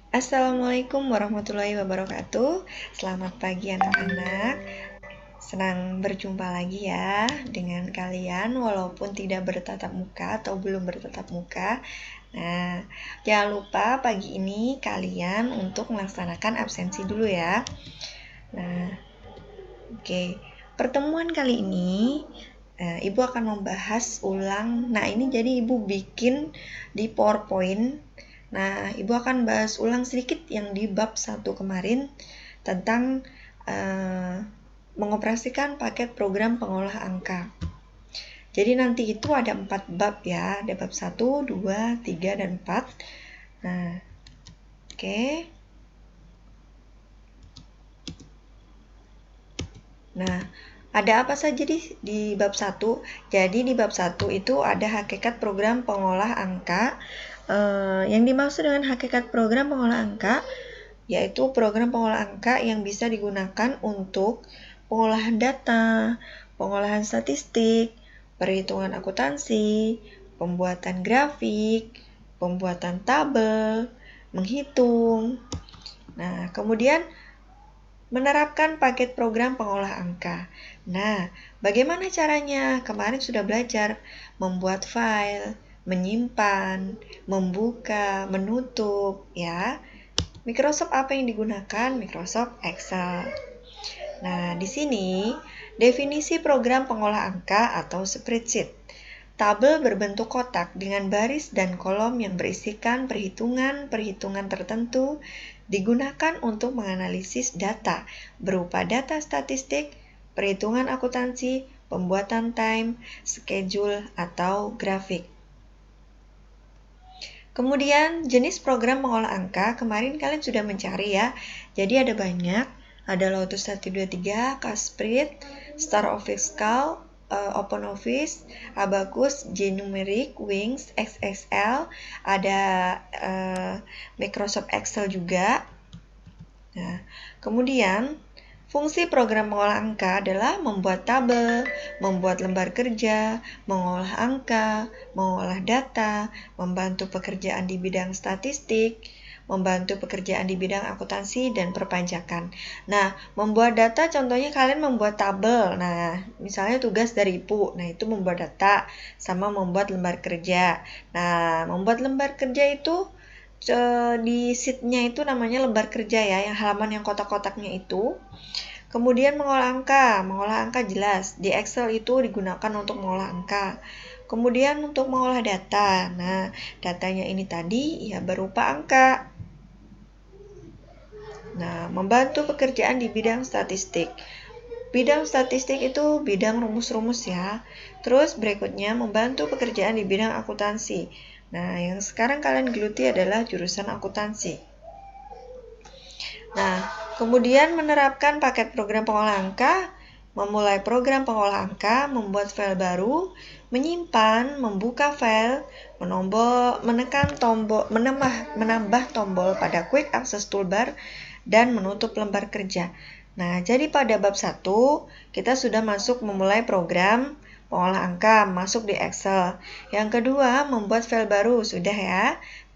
Assalamualaikum warahmatullahi wabarakatuh. Selamat pagi anak-anak. Senang berjumpa lagi ya dengan kalian walaupun tidak bertatap muka atau belum bertatap muka. Nah, jangan lupa pagi ini kalian untuk melaksanakan absensi dulu ya. Nah, oke. Pertemuan kali ini Ibu akan membahas ulang. Nah, ini jadi Ibu bikin di PowerPoint. Nah, Ibu akan bahas ulang sedikit yang di bab 1 kemarin tentang mengoperasikan paket program pengolah angka. Jadi nanti itu ada 4 bab ya, ada bab 1, 2, 3, dan 4. Nah, oke. Nah, ada apa saja di bab 1? Jadi di bab 1 itu ada hakikat program pengolah angka. Yang dimaksud dengan hakikat program pengolah angka yaitu program pengolah angka yang bisa digunakan untuk pengolahan data, pengolahan statistik, perhitungan akuntansi, pembuatan grafik, pembuatan tabel, menghitung. Nah, kemudian menerapkan paket program pengolah angka. Nah, bagaimana caranya? Kemarin sudah belajar membuat file, menyimpan, membuka, menutup, ya. Microsoft apa yang digunakan? Microsoft Excel. Nah, di sini definisi program pengolah angka atau spreadsheet. Tabel berbentuk kotak dengan baris dan kolom yang berisikan perhitungan-perhitungan tertentu digunakan untuk menganalisis data berupa data statistik, perhitungan akuntansi, pembuatan time, schedule, atau grafik. Kemudian jenis program pengolah angka, kemarin kalian sudah mencari ya. Jadi ada banyak, ada Lotus 123, Casprint, Star Office Calc, OpenOffice, Abacus, GNumeric, Wings, XXL, ada Microsoft Excel juga. Nah, kemudian fungsi program pengolah angka adalah membuat tabel, membuat lembar kerja, mengolah angka, mengolah data, membantu pekerjaan di bidang statistik, membantu pekerjaan di bidang akuntansi dan perpajakan. Nah, membuat data contohnya kalian membuat tabel. Nah, misalnya tugas dari Ibu. Nah, itu membuat data sama membuat lembar kerja. Nah, membuat lembar kerja itu di sheet-nya itu namanya lembar kerja ya, yang halaman yang kotak-kotaknya itu. Kemudian mengolah angka jelas. Di Excel itu digunakan untuk mengolah angka. Kemudian untuk mengolah data. Nah, datanya ini tadi ya berupa angka. Nah, membantu pekerjaan di bidang statistik. Bidang statistik itu bidang rumus-rumus ya. Terus berikutnya membantu pekerjaan di bidang akuntansi. Nah, yang sekarang kalian geluti adalah jurusan akuntansi. Nah, kemudian menerapkan paket program pengolah angka, memulai program pengolah angka, membuat file baru, menyimpan, membuka file, menambah tombol pada Quick Access Toolbar, dan menutup lembar kerja. Nah, jadi pada bab 1, kita sudah masuk memulai program pengolah angka, masuk di Excel. Yang kedua, membuat file baru, sudah ya.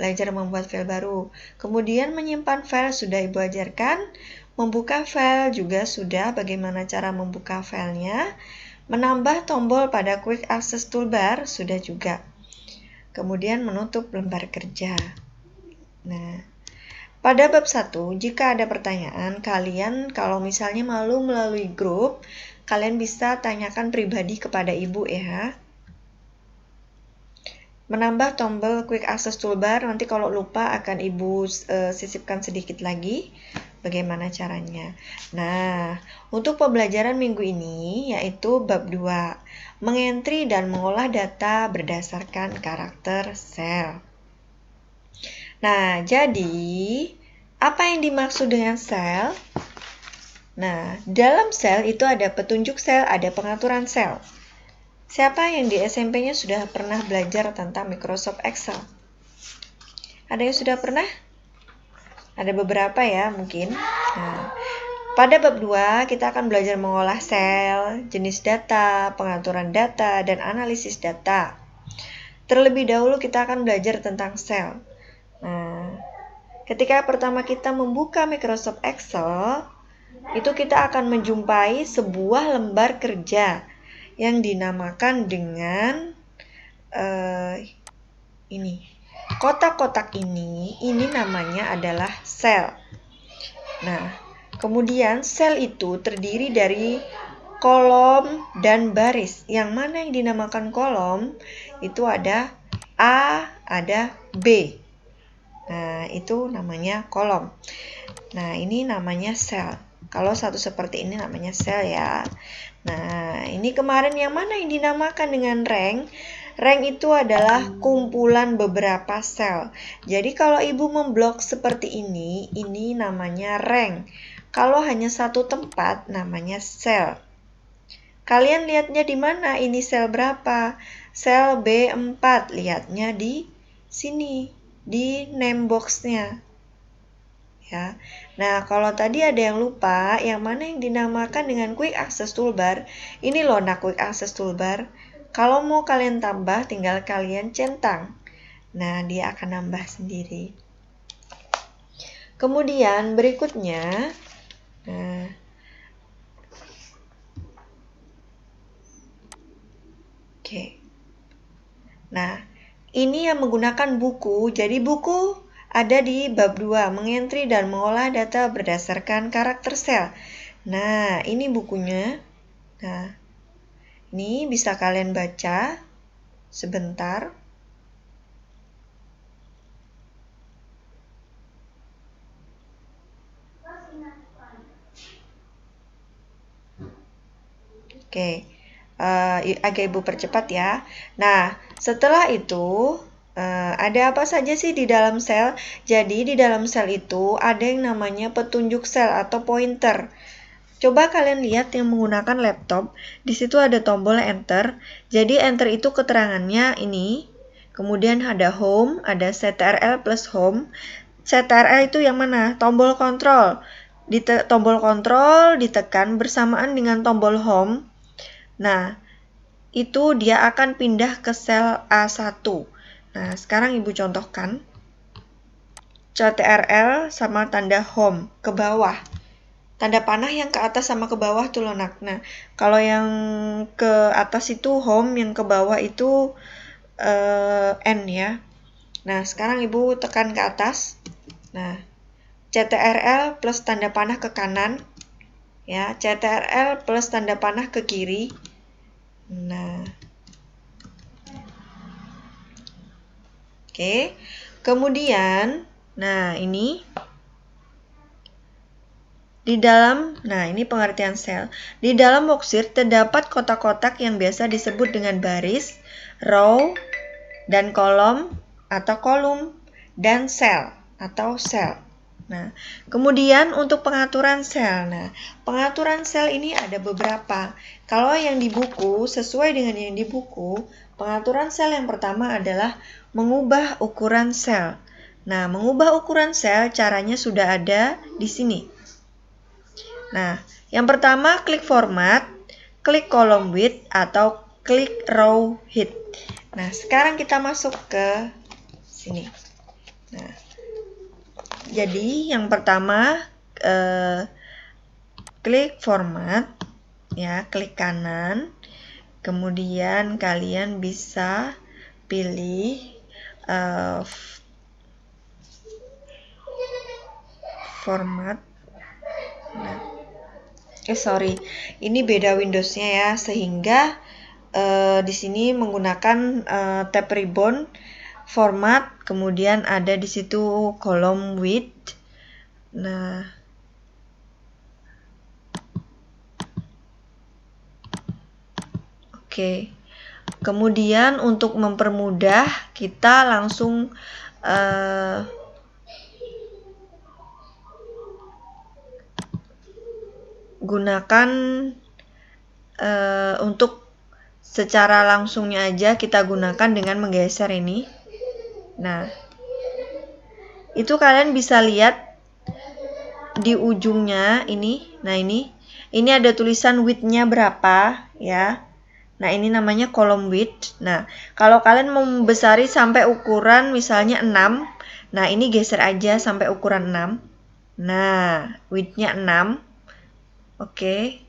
Belajar membuat file baru. Kemudian menyimpan file sudah Ibu ajarkan. Membuka file juga sudah, bagaimana cara membuka filenya. Menambah tombol pada Quick Access Toolbar sudah juga. Kemudian menutup lembar kerja. Nah, pada bab 1, jika ada pertanyaan, kalian kalau misalnya malu melalui grup, kalian bisa tanyakan pribadi kepada Ibu ya. Menambah tombol Quick Access Toolbar, nanti kalau lupa akan Ibu sisipkan sedikit lagi bagaimana caranya. Nah, untuk pembelajaran minggu ini yaitu bab 2, mengentri dan mengolah data berdasarkan karakter sel. Nah, jadi apa yang dimaksud dengan sel? Nah, dalam sel itu ada petunjuk sel, ada pengaturan sel. Siapa yang di SMP-nya sudah pernah belajar tentang Microsoft Excel? Ada yang sudah pernah? Ada beberapa ya mungkin. Nah, pada bab 2 kita akan belajar mengolah sel, jenis data, pengaturan data, dan analisis data. Terlebih dahulu kita akan belajar tentang sel. Nah, ketika pertama kita membuka Microsoft Excel, itu kita akan menjumpai sebuah lembar kerja yang dinamakan dengan ini. Kotak-kotak ini namanya adalah sel. Nah, kemudian sel itu terdiri dari kolom dan baris. Yang mana yang dinamakan kolom itu ada A, ada B. Nah, itu namanya kolom. Nah, ini namanya sel. Kalau satu seperti ini namanya sel ya. Nah, ini kemarin yang mana yang dinamakan dengan rank? Rank itu adalah kumpulan beberapa sel. Jadi kalau ibu memblok seperti ini namanya rank. Kalau hanya satu tempat, namanya sel. Kalian lihatnya di mana? Ini sel berapa? Sel B4. Lihatnya di sini, di name box-nya. Ya. Nah, kalau tadi ada yang lupa, yang mana yang dinamakan dengan Quick Access Toolbar? Ini loh, Quick Access Toolbar. Kalau mau kalian tambah, tinggal kalian centang. Nah, dia akan nambah sendiri. Kemudian berikutnya, Nah, ini yang menggunakan buku. Jadi buku ada di bab 2, mengentri dan mengolah data berdasarkan karakter sel. Nah, ini bukunya. Nah, ini bisa kalian baca sebentar. Oke. Agak ibu percepat ya. Nah, setelah itu ada apa saja sih di dalam sel? Jadi di dalam sel itu ada yang namanya petunjuk sel atau pointer. Coba kalian lihat yang menggunakan laptop, di situ ada tombol enter. Jadi enter itu keterangannya ini. Kemudian ada home, ada CTRL plus home. CTRL itu yang mana? Tombol kontrol. Tombol kontrol ditekan bersamaan dengan tombol home. Nah, itu dia akan pindah ke sel A1. Nah, sekarang ibu contohkan. CTRL sama tanda home ke bawah. Tanda panah yang ke atas sama ke bawah tuh loh, Nak. Nah, kalau yang ke atas itu home, yang ke bawah itu N ya. Nah, sekarang ibu tekan ke atas. Nah, CTRL plus tanda panah ke kanan. Ya, CTRL plus tanda panah ke kiri. Nah, oke. Kemudian, nah ini di dalam, nah ini pengertian sel. Di dalam worksheet terdapat kotak-kotak yang biasa disebut dengan baris, row, dan kolom atau kolom, dan sel atau sel. Nah, kemudian untuk pengaturan sel. Nah, pengaturan sel ini ada beberapa. Kalau yang di buku, sesuai dengan yang di buku, pengaturan sel yang pertama adalah mengubah ukuran sel. Nah, mengubah ukuran sel caranya sudah ada di sini. Nah, yang pertama klik format, klik column width atau klik row height. Nah, sekarang kita masuk ke sini. Nah, jadi yang pertama klik format, ya, klik kanan. Kemudian kalian bisa pilih format. Nah, ini beda Windows-nya ya, sehingga di sini menggunakan tab ribbon format, kemudian ada di situ column width. Nah, oke. Kemudian untuk mempermudah, kita langsung gunakan untuk secara langsungnya aja kita gunakan dengan menggeser ini. Nah, itu kalian bisa lihat di ujungnya ini. Nah, ini ada tulisan width-nya berapa ya. Nah, ini namanya column width. Nah, kalau kalian mau membesari sampai ukuran misalnya 6, Nah, ini geser aja sampai ukuran 6. Nah, width-nya 6. Oke.